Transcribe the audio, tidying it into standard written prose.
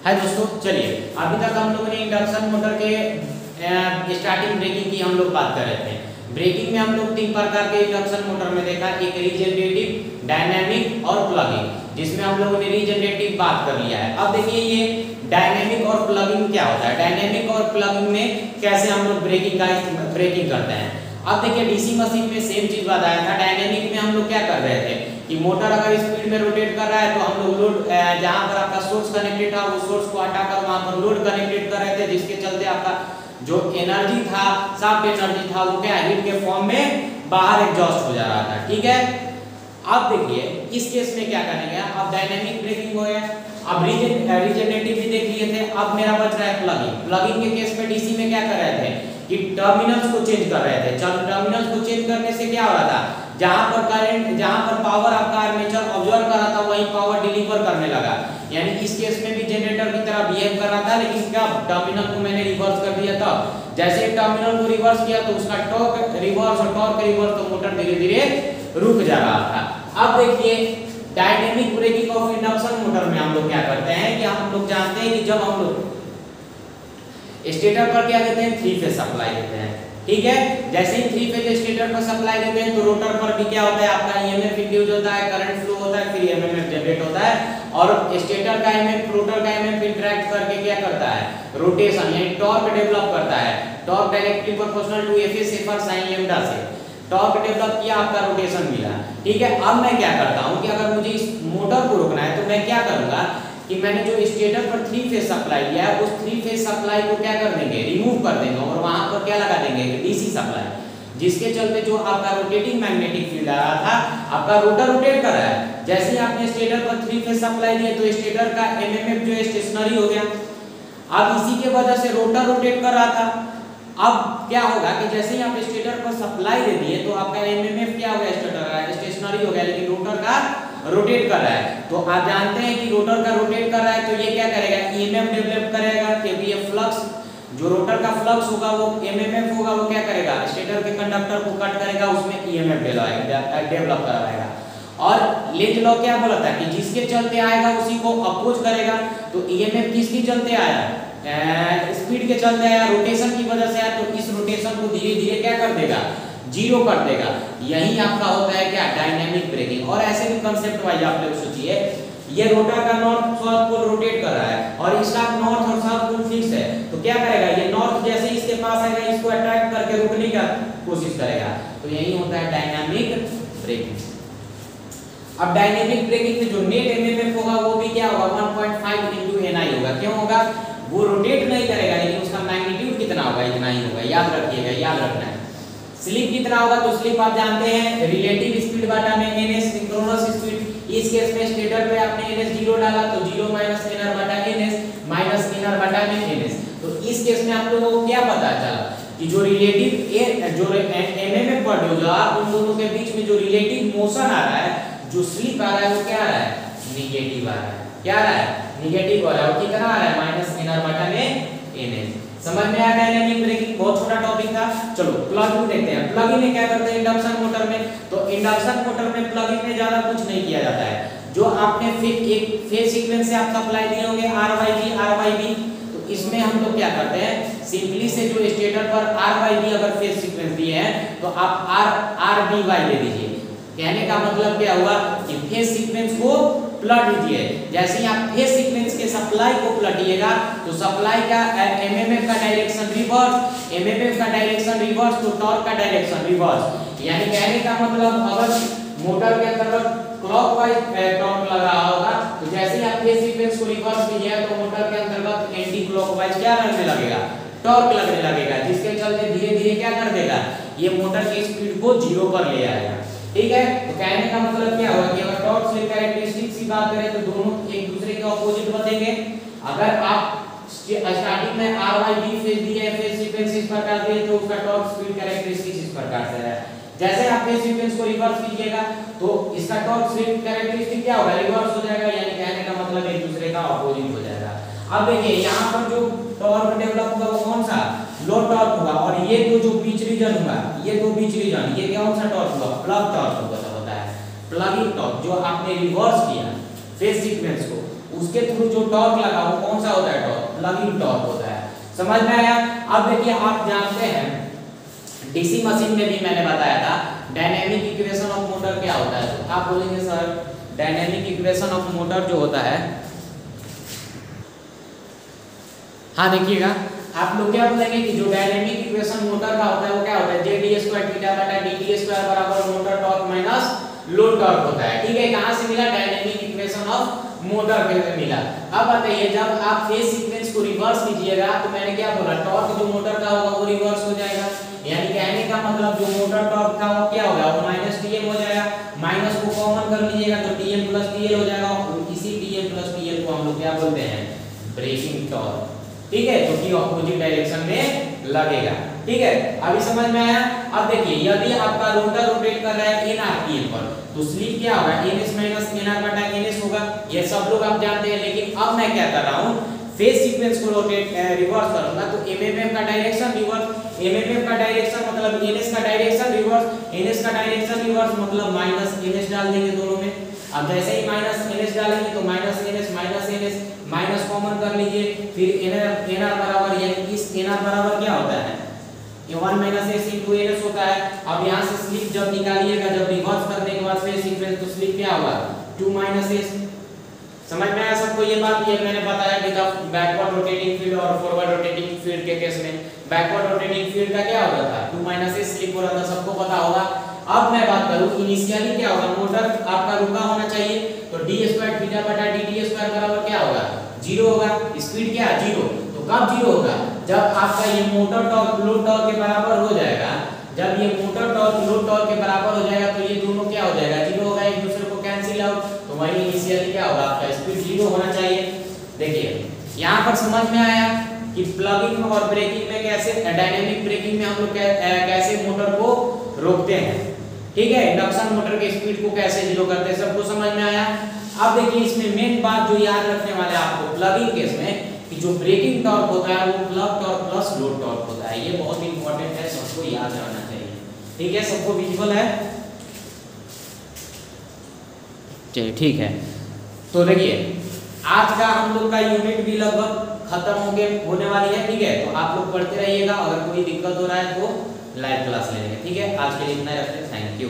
हाय दोस्तों, चलिए अभी तक हम लोगों ने इंडक्शन मोटर के स्टार्टिंग ब्रेकिंग की हम लोग बात कर रहे थे। ब्रेकिंग में हम लोग तीन प्रकार के इंडक्शन मोटर में देखा, एक रीजनरेटिव, डायनेमिक और प्लगिंग, जिसमें हम लोगों ने रीजनरेटिव बात कर लिया है। अब देखिए ये डायनेमिक और प्लगिंग क्या होता है। डायनेमिक और प्लगिंग में कैसे हम लोग ब्रेकिंग करते हैं। अब देखिए डीसी मशीन में सेम चीज बताया था। डायनेमिक में हम लोग क्या कर रहे थे कि मोटर अगर स्पीड में रोटेट कर रहा है तो हम लोग लोड जहां पर आपका सोर्स कनेक्टेड था वो सोर्स को हटाकर वहां पर लोड कनेक्टेड कर रहे थे, जिसके चलते आपका जो एनर्जी था, शाफ्ट एनर्जी था, वो क्या हीट के फॉर्म में बाहर एग्जॉस्ट हो जा रहा था। ठीक है, अब देखिए इस केस में क्या करेंगे। अब डायनेमिक ब्रेकिंग हो गया, अब रीजनरेटिव भी देख लिए थे। अब मेरा बच रहा है प्लगिंग। प्लगिंग के केस में डीसी में क्या कर रहे थे कि टर्मिनल्स को चेंज कर रहे थे। टर्मिनल्स को चेंज करने से क्या हो रहा था, जहां पर करंट, जहां पर पावर आपका आर्मेचर ऑब्जर्व कर रहा था वहीं पावर डिलीवर करने लगा। यानी इस केस में भी जनरेटर की तरह बिहेव कर रहा था, लेकिन क्या टर्मिनल को मैंने रिवर्स कर दिया था। जैसे टर्मिनल को रिवर्स किया तो उसका टॉर्क रिवर्स और टॉर्क रिवर्स, तो मोटर धीरे धीरे रुक जा रहा था। अब देखिए dynamic braking of induction motor में हम लोग क्या करते हैं कि हम लोग जानते हैं कि जब हम लोग स्टेटर पर क्या देते हैं, 3 फेज सप्लाई देते हैं। ठीक है, जैसे ही 3 फेज स्टेटर पर सप्लाई देते हैं तो रोटर पर भी क्या होता है, आपका ईएमएफ इंड्यूस होता है, करंट फ्लो होता है, फिर ईएमएफ जनरेट होता है और स्टेटर का ईएमएफ रोटर का ईएमएफ इंटरैक्ट करके क्या करता है, रोटेशन यानी टॉर्क डेवलप करता है। Torque directly proportional to FS FR sin lambda से टॉर्क डेवलप किया, आपका रोटेशन मिला। ठीक है, अब मैं क्या करता हूं कि अगर मुझे इस मोटर को रोकना है तो मैं क्या करूंगा कि मैंने जो स्टेटर पर 3 फेज सप्लाई लिया है उस 3 फेज सप्लाई को क्या कर देंगे, रिमूव कर देंगे और वहां पर क्या लगा देंगे, डीसी सप्लाई, जिसके चलते जो आपका रोटेटिंग मैग्नेटिक फील्ड आ रहा था, आपका रोटर रोटेट कर रहा है। जैसे ही आपने स्टेटर पर 3 फेज सप्लाई दिया तो स्टेटर का एमएमएफ जो है स्टेशनरी हो गया। अब इसी के वजह से रोटर रोटेट कर रहा था। अब क्या होगा कि जैसे ही आप स्टेटर पर सप्लाई दे दिए तो आपका एमएमएफ क्या हो गया, स्टेशनरी हो गया, लेकिन रोटर का रोटेट कर रहा है। तो आप जानते हैं कि रोटर का रोटेट कर रहा है तो ये क्या करेगा, ईएमएफ डेवलप करेगा, क्योंकि ये फ्लक्स, जो रोटर का फ्लक्स होगा वो एमएमएफ होगा, वो क्या करेगा, स्टेटर के कंडक्टर को कट करेगा, उसमें ईएमएफ डेवलप करवाएगा। और लेंज लॉ क्या बोला था कि जिसके चलते आएगा उसी को अपोज करेगा। तो ईएमएफ किसके चलते आया, स्पीड के चलते आया, रोटेशन की वजह से आया, तो इस रोटेशन को धीरे धीरे क्या कर देगा, जीरो कर देगा। यही आपका होता है क्या, डायनेमिक ब्रेकिंग। और ऐसे भी कांसेप्ट वाइज आप लोग सोचिए, ये रोटर का नॉर्थ साउथ पोल रोटेट कर रहा है और इसका नॉर्थ और साउथ पोल फिक्स है, तो क्या करेगा, ये नॉर्थ जैसे इसके पास आएगा इसको अट्रैक्ट करके रुकने का कोशिश करेगा। तो यही होता है डायनामिक ब्रेकिंग। अब डायनेमिक ब्रेकिंग में जो नेट एमएमएफ होगा वो भी क्या होगा, 1.5 * NI होगा। क्यों होगा, वो रोटेट नहीं करेगा लेकिन उसका मैग्नीट्यूड कितना होगा, इतना ही होगा। याद रखिएगा, याद रखना है। स्लिप कितना होगा, तो स्लिप आप जानते हैं रिलेटिव स्पीड बटा में ns, सिंक्रोनस स्पीड। इस केस में स्टेटर पे आपने ns 0 डाला तो 0 - nr बटा ns माइनस nr बटा में ns। तो इस केस में आप लोगों को क्या पता चला कि जो रिलेटिव जो एमएमएफ पर जो उन दोनों के बीच में जो रिलेटिव मोशन आ रहा है, जो स्लिप आ रहा है, वो क्या आ रहा है, नेगेटिव आ रहा है। क्या आ रहा है, नेगेटिव आ रहा है। और कितना आ रहा है, -nr बटा में ns। समझ में आया डायनेमिक ब्रेकिंग, बहुत छोटा टॉपिक था। चलो प्लगिंग देखते हैं। प्लगिंग में क्या करते हैं इंडक्शन मोटर में, तो इंडक्शन मोटर में प्लगिंग में ज्यादा कुछ नहीं किया जाता है। जो आपने एक फेज सीक्वेंस से आप सप्लाई दिए होंगे RYB, तो इसमें हम लोग क्या करते हैं, सिंपली से जो स्टेटर पर RYB अगर फेज सीक्वेंस दिए हैं तो आप RBY दे दीजिए। कहने का मतलब क्या हुआ कि फेज सीक्वेंस को प्लट दीजिए। जैसे ही आप फेज सीक्वेंस के सप्लाई को पलटिएगा तो सप्लाई का एमएमएफ का डायरेक्शन रिवर्स, एमएमएफ का डायरेक्शन रिवर्स, तो टॉर्क का डायरेक्शन रिवर्स। यानी कहने का मतलब अगर मोटर के अंतर्गत क्लॉकवाइज टॉर्क लगा होगा तो जैसे ही आप फेज सीक्वेंस को रिवर्स कीजिए तो मोटर के अंतर्गत एंटी क्लॉकवाइज क्या लगने लगेगा, टॉर्क लगने लगेगा, जिसके चलते धीरे धीरे क्या कर देगा, ये मोटर की स्पीड को 0 पर ले आएगा। ठीक है, तो कहने का मतलब क्या हुआ कि अगर टॉर्क स्लिप कैरेक्टरिस्टिक्स की बात करें तो दोनों एक दूसरे के ऑपोजिट बनेंगे। अगर आप स्टार्टिंग में RYB फेज दिए, फेज सीक्वेंस इस प्रकार दिए, तो उसका टॉर्क स्पीड कैरेक्टरिस्टिक्स इस प्रकार से है। जैसे आप फेज सीक्वेंस को रिवर्स कीजिएगा तो इसका टॉर्क स्लिप कैरेक्टरिस्टिक क्या होगा, रिवर्स हो जाएगा। यानी कहने का मतलब एक दूसरे का ऑपोजिट हो जाएगा। अब देखिए यहाँ पर जो टॉर्क डेवलप होगा वो कौन सा, लो टॉर्क होगा। और ये जो बीच रीजन होगा, ये दो बीच रीजन, ये कौन सा टॉर्क होगा, प्लग टॉर्क होता है। प्लगिंग टॉर्क जो आपने रिवर्स किया फेज सीक्वेंस को, उसके थ्रू जो टॉर्क लगा वो कौन सा होता है, टॉर्क, प्लगिंग टॉर्क होता है। समझ में आया? अब देखिए आप जानते हैं डीसी मशीन में भी मैंने बताया था डायनेमिक इक्वेशन ऑफ मोटर क्या होता है। तो आप बोलेंगे sir dynamic equation of motor जो होता है, हाँ देखिएगा आप लोग क्या बोलेंगे कि जो डायनेमिक इक्वेशन मोटर का होता है वो क्या होता है, जेडी स्क्वायर थीटा बटा dt स्क्वायर बराबर motor torque minus load torque होता है। ठीक है, कहां से मिला, डायनेमिक इक्वेशन ऑफ मोटर के मिला। अब बताइए जब आप फेज सीक्वेंस को रिवर्स कीजिएगा तो मैंने क्या बोला, टॉर्क जो मोटर का होगा वो रिवर्स हो जाएगा, यानी कहने का मतलब जो मोटर टॉर्क था वो क्या होगा, वो माइनस टीएम हो जाएगा। माइनस को कॉमन कर लीजिएगा तो टीएम प्लस टीएल हो जाएगा, और इसी टीएम प्लस टीएल को हम लोग क्या बोलते हैं, ब्रेकिंग टॉर्क। ठीक है, जो कि ऑपोजिट डायरेक्शन में लगेगा। ठीक है, अभी समझ में आया? अब देखिए यदि आपका रोटर रोटेट कर रहा है n आरपीएम पर तो स्लिप क्या होगा, ns माइनस nr बटा ns होगा। ये सब लोग आप जानते हैं, लेकिन अब मैं क्या कर रहा हूं, फेज सीक्वेंस को रोटेट रिवर्स करूंगा तो एमएमएम का डायरेक्शन रिवर्स, एमएमएम का डायरेक्शन मतलब ns का डायरेक्शन रिवर्स, ns का डायरेक्शन रिवर्स मतलब माइनस ns डाल देंगे दोनों में। अब जैसे ही माइनस ns डालेंगे तो माइनस ns माइनस कॉमन कर लीजिए, फिर nr बराबर, यानी इस nr बराबर क्या होता है, ये 1 माइनस s into ns होता है। अब यहाँ से स्लिप जब निकालिएगा, जब रिवर्स करने के बाद फेज सीक्वेंस, तो स्लिप क्या होगा, 2 माइनस s। समझ में आया सबको ये बात? ये मैंने बताया कि जब बैकवर्ड रोटेटिंग फील्ड और फॉरवर्ड रोटेटिंग फील्ड के केस में बैकवर्ड रोटेटिंग फील्ड का क्या होता था, 2 माइनस s स्लिप हो रहा था, सबको पता होगा। अब मैं बात करूं इनिशियली क्या होगा, मोटर आपका रुका होना चाहिए तो d स्क्वायर थीटा बटा dt स्क्वायर बराबर क्या होगा, 0 होगा। स्पीड क्या, 0। तो कब 0 होगा, जब आपका ये मोटर टॉर्क लोड टॉर्क के बराबर हो जाएगा। जब ये मोटर टॉर्क लोड टॉर्क के बराबर हो जाएगा तो ये दोनों क्या हो जाएगा, 0 होगा, एक दूसरे को कैंसिल आउट। तो वही इनिशियली क्या होगा, आपका स्पीड 0 होना चाहिए। देखिए यहाँ पर समझ में आया कि प्लगिंग और ब्रेकिंग में कैसे, डायनेमिक ब्रेकिंग में हम लोग कैसे मोटर को रोकते हैं। ठीक है, इंडक्शन मोटर के स्पीड को कैसे 0 करते हैं, सबको समझ में आया। अब देखिए इसमें मेन बात जो याद रखने वाले आपको प्लगिंग केस में, कि जो ब्रेकिंग टॉर्क होता है वो plug torque plus load torque होता है। ये बहुत इंपॉर्टेंट है, सबको याद रहना चाहिए। ठीक है, सबको विजुअल है? चलिए ठीक है, तो देखिए आज का हम लोग का यूनिट भी लगभग खत्म होने वाली है। ठीक है, तो आप लोग पढ़ते रहिएगा, अगर कोई दिक्कत हो रहा है तो लाइव क्लास लेंगे। ठीक है, आज के लिए इतना रखते हैं, थैंक यू।